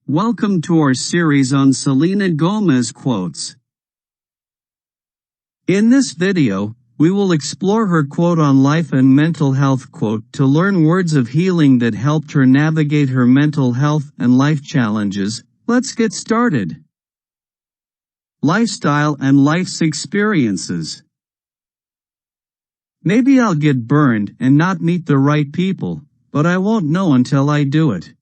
Welcome to our series on Selena Gomez quotes. In this video, we will explore her quote on life and mental health quote to learn words of healing that helped her navigate her mental health and life challenges. Let's get started. Lifestyle and life's experiences. Maybe I'll get burned and not meet the right people, but I won't know until I do it.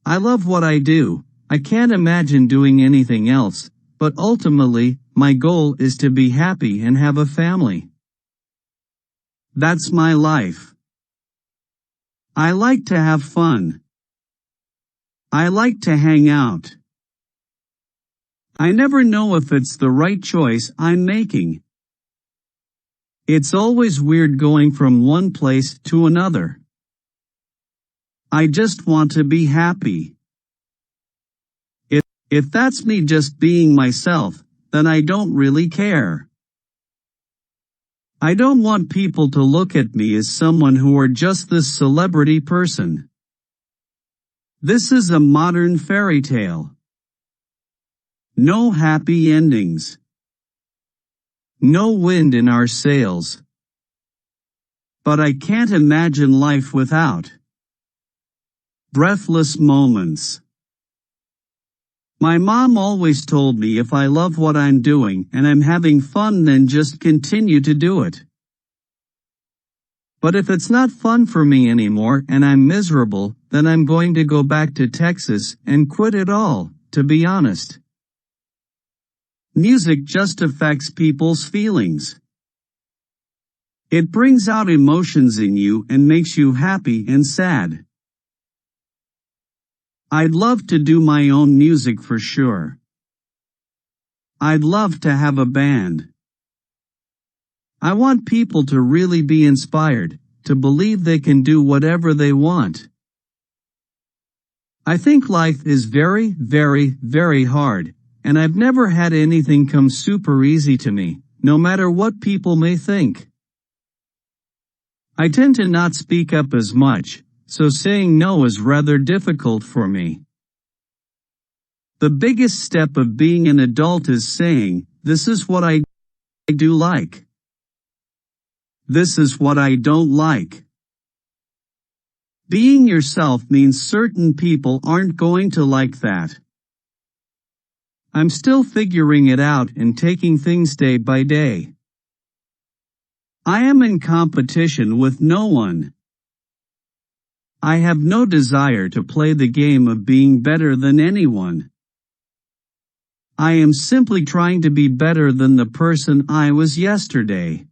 I love what I do. I can't imagine doing anything else, but ultimately, my goal is to be happy and have a family. That's my life. I like to have fun. I like to hang out. I never know if it's the right choice I'm making. It's always weird going from one place to another. I just want to be happy. If that's me just being myself, then I don't really care. I don't want people to look at me as someone who are just this celebrity person. This is a modern fairy tale. No happy endings. No wind in our sails. But I can't imagine life without breathless moments. My mom always told me if I love what I'm doing and I'm having fun, then just continue to do it. But if it's not fun for me anymore and I'm miserable, then I'm going to go back to Texas and quit it all, to be honest. Music just affects people's feelings. It brings out emotions in you and makes you happy and sad. I'd love to do my own music for sure. I'd love to have a band. I want people to really be inspired, to believe they can do whatever they want. I think life is very, very, very hard, and I've never had anything come super easy to me, no matter what people may think. I tend to not speak up as much, so saying no is rather difficult for me. The biggest step of being an adult is saying, this is what I do like. This is what I don't like. Being yourself means certain people aren't going to like that. I'm still figuring it out and taking things day by day. I am in competition with no one. I have no desire to play the game of being better than anyone. I am simply trying to be better than the person I was yesterday.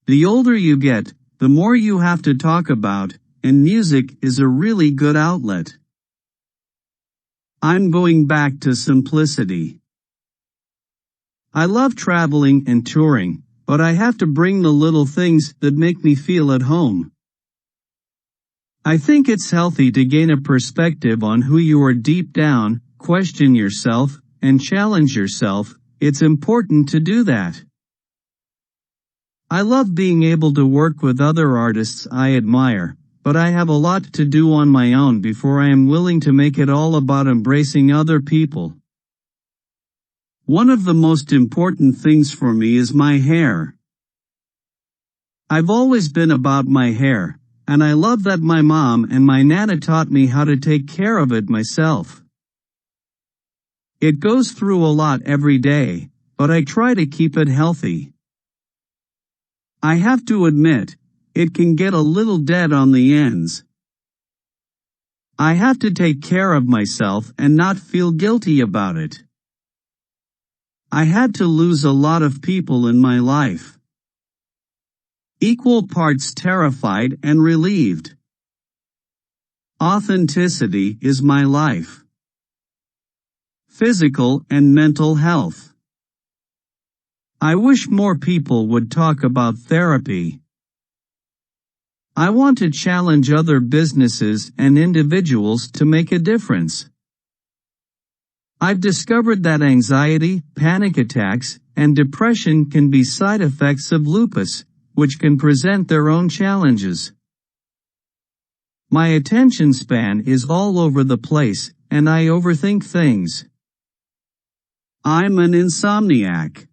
The older you get, the more you have to talk about, and music is a really good outlet. I'm going back to simplicity. I love traveling and touring, but I have to bring the little things that make me feel at home. I think it's healthy to gain a perspective on who you are deep down, question yourself, and challenge yourself. It's important to do that. I love being able to work with other artists I admire, but I have a lot to do on my own before I am willing to make it all about embracing other people. One of the most important things for me is my hair. I've always been about my hair, and I love that my mom and my nana taught me how to take care of it myself. It goes through a lot every day, but I try to keep it healthy. I have to admit, it can get a little dead on the ends. I have to take care of myself and not feel guilty about it. I had to lose a lot of people in my life. Equal parts terrified and relieved. Authenticity is my life. Physical and mental health. I wish more people would talk about therapy. I want to challenge other businesses and individuals to make a difference. I've discovered that anxiety, panic attacks, and depression can be side effects of lupus, which can present their own challenges. My attention span is all over the place, and I overthink things. I'm an insomniac.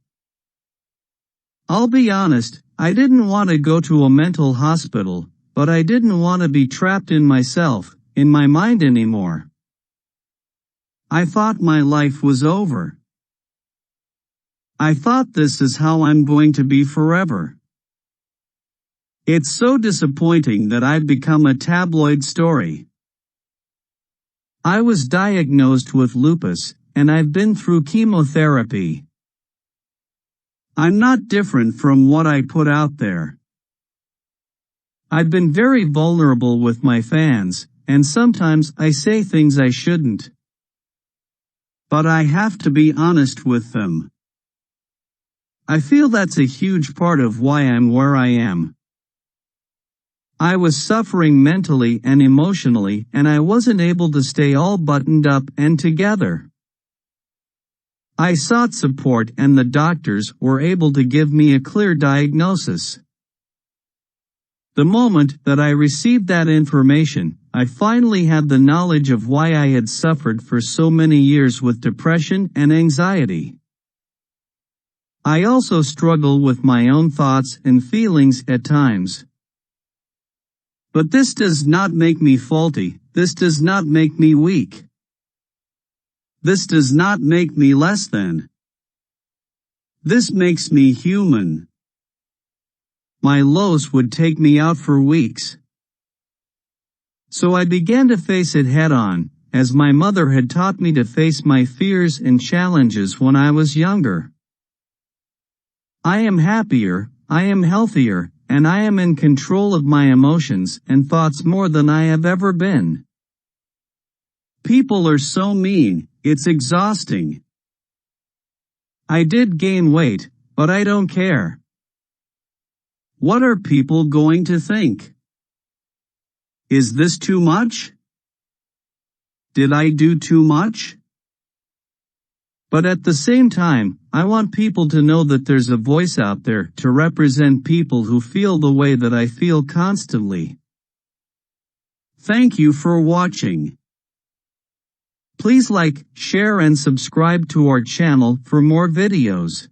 I'll be honest, I didn't want to go to a mental hospital, but I didn't want to be trapped in myself, in my mind anymore. I thought my life was over. I thought this is how I'm going to be forever. It's so disappointing that I've become a tabloid story. I was diagnosed with lupus, and I've been through chemotherapy. I'm not different from what I put out there. I've been very vulnerable with my fans, and sometimes I say things I shouldn't. But I have to be honest with them. I feel that's a huge part of why I'm where I am. I was suffering mentally and emotionally, and I wasn't able to stay all buttoned up and together. I sought support, and the doctors were able to give me a clear diagnosis. The moment that I received that information, I finally had the knowledge of why I had suffered for so many years with depression and anxiety. I also struggle with my own thoughts and feelings at times. But this does not make me faulty, this does not make me weak. This does not make me less than. This makes me human. My lows would take me out for weeks. So I began to face it head on, as my mother had taught me to face my fears and challenges when I was younger. I am happier, I am healthier, and I am in control of my emotions and thoughts more than I have ever been. People are so mean, it's exhausting. I did gain weight, but I don't care. What are people going to think? Is this too much? Did I do too much? But at the same time, I want people to know that there's a voice out there to represent people who feel the way that I feel constantly. Thank you for watching. Please like, share and subscribe to our channel for more videos.